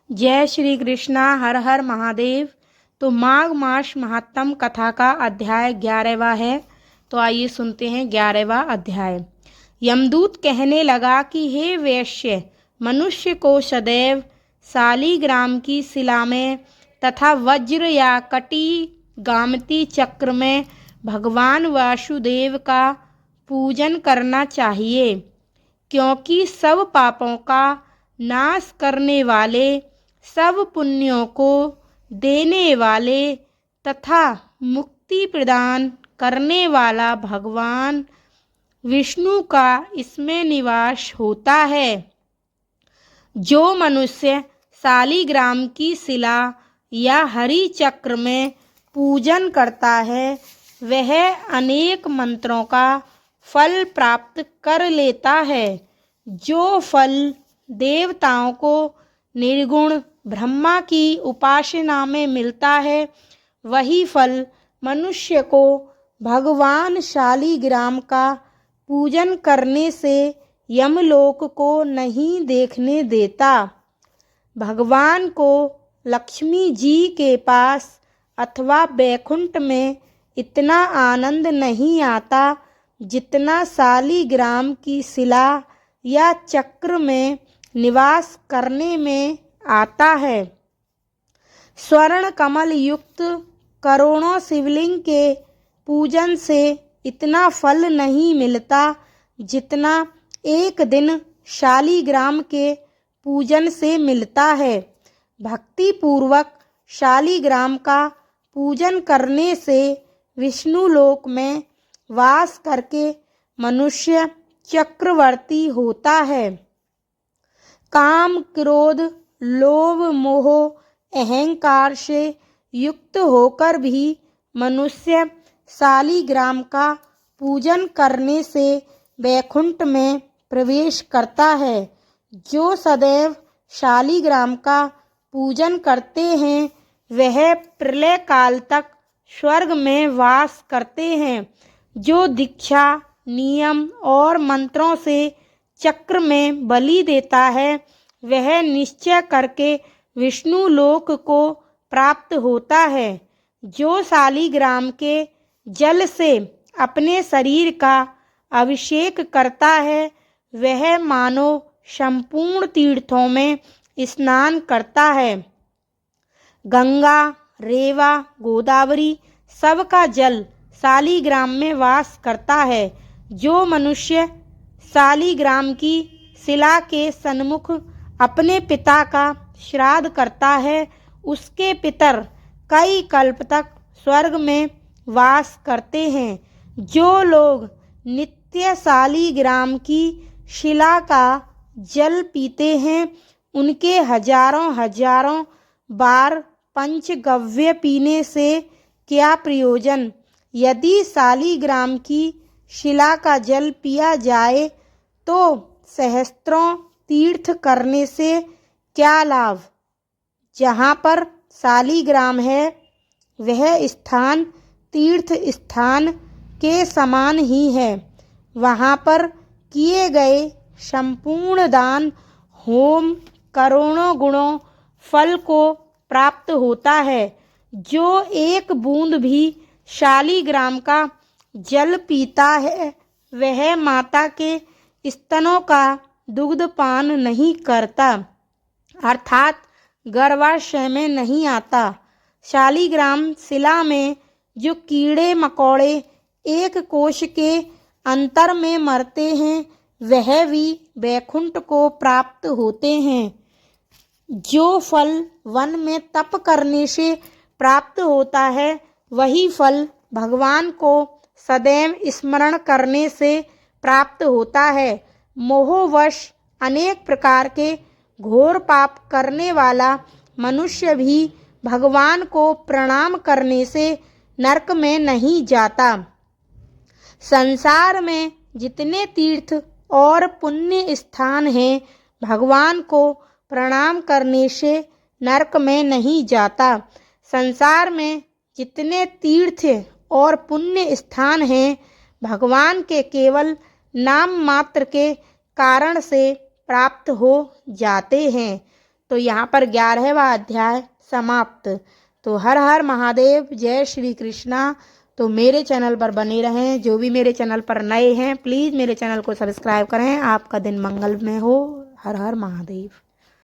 जय श्री कृष्णा। हर हर महादेव। तो माघ मास महात्म कथा का अध्याय 11वां है। तो आइए सुनते हैं 11वां अध्याय। यमदूत कहने लगा कि हे वैश्य, मनुष्य को सदैव शालिग्राम की शिला में तथा वज्र या कटी गामती चक्र में भगवान वासुदेव का पूजन करना चाहिए, क्योंकि सब पापों का नाश करने वाले, सब पुण्यों को देने वाले तथा मुक्ति प्रदान करने वाला भगवान विष्णु का इसमें निवास होता है। जो मनुष्य शालिग्राम की शिला या हरि चक्र में पूजन करता है, वह अनेक मंत्रों का फल प्राप्त कर लेता है। जो फल देवताओं को निर्गुण ब्रह्मा की उपासना में मिलता है, वही फल मनुष्य को भगवान शालिग्राम का पूजन करने से यमलोक को नहीं देखने देता। भगवान को लक्ष्मी जी के पास अथवा बैकुंठ में इतना आनंद नहीं आता जितना शालिग्राम की शिला या चक्र में निवास करने में आता है। स्वर्ण कमल युक्त करोड़ों शिवलिंग के पूजन से इतना फल नहीं मिलता जितना एक दिन शालिग्राम के पूजन से मिलता है। भक्ति पूर्वक शालिग्राम का पूजन करने से विष्णु लोक में वास करके मनुष्य चक्रवर्ती होता है। काम, क्रोध, लोभ, मोह, अहंकार से युक्त होकर भी मनुष्य शालिग्राम का पूजन करने से वैकुंठ में प्रवेश करता है। जो सदैव शालिग्राम का पूजन करते हैं, वह प्रलय काल तक स्वर्ग में वास करते हैं। जो दीक्षा, नियम और मंत्रों से चक्र में बलि देता है, वह निश्चय करके विष्णु लोक को प्राप्त होता है। जो शालिग्राम के जल से अपने शरीर का अभिषेक करता है, वह मानो संपूर्ण तीर्थों में स्नान करता है। गंगा, रेवा, गोदावरी सबका जल शालिग्राम में वास करता है। जो मनुष्य शालिग्राम की शिला के सन्मुख अपने पिता का श्राद्ध करता है, उसके पितर कई कल्प तक स्वर्ग में वास करते हैं। जो लोग नित्य शालिग्राम की शिला का जल पीते हैं, उनके हजारों हजारों बार पंचगव्य पीने से क्या प्रयोजन। यदि शालिग्राम की शिला का जल पिया जाए तो सहस्त्रों तीर्थ करने से क्या लाभ। जहाँ पर शालिग्राम है, वह स्थान तीर्थ स्थान के समान ही है। वहाँ पर किए गए संपूर्ण दान, होम करोड़ों गुणों फल को प्राप्त होता है। जो एक बूंद भी शालिग्राम का जल पीता है, वह माता के स्तनों का दुग्धपान नहीं करता, अर्थात गर्भाशय में नहीं आता। शालिग्राम शिला में जो कीड़े मकोड़े एक कोश के अंतर में मरते हैं, वह भी वैकुंठ को प्राप्त होते हैं। जो फल वन में तप करने से प्राप्त होता है, वही फल भगवान को सदैव स्मरण करने से प्राप्त होता है। मोहवश अनेक प्रकार के घोर पाप करने वाला मनुष्य भी भगवान को प्रणाम करने से नरक में नहीं जाता। संसार में जितने तीर्थ और पुण्य स्थान हैं, भगवान को प्रणाम करने से नरक में नहीं जाता। संसार में जितने तीर्थ और पुण्य स्थान हैं, भगवान के केवल नाम मात्र के कारण से प्राप्त हो जाते हैं। तो यहाँ पर 11वां अध्याय समाप्त। तो हर हर महादेव, जय श्री कृष्णा। तो मेरे चैनल पर बने रहें। जो भी मेरे चैनल पर नए हैं प्लीज़ मेरे चैनल को सब्सक्राइब करें। आपका दिन मंगलमय हो। हर हर महादेव।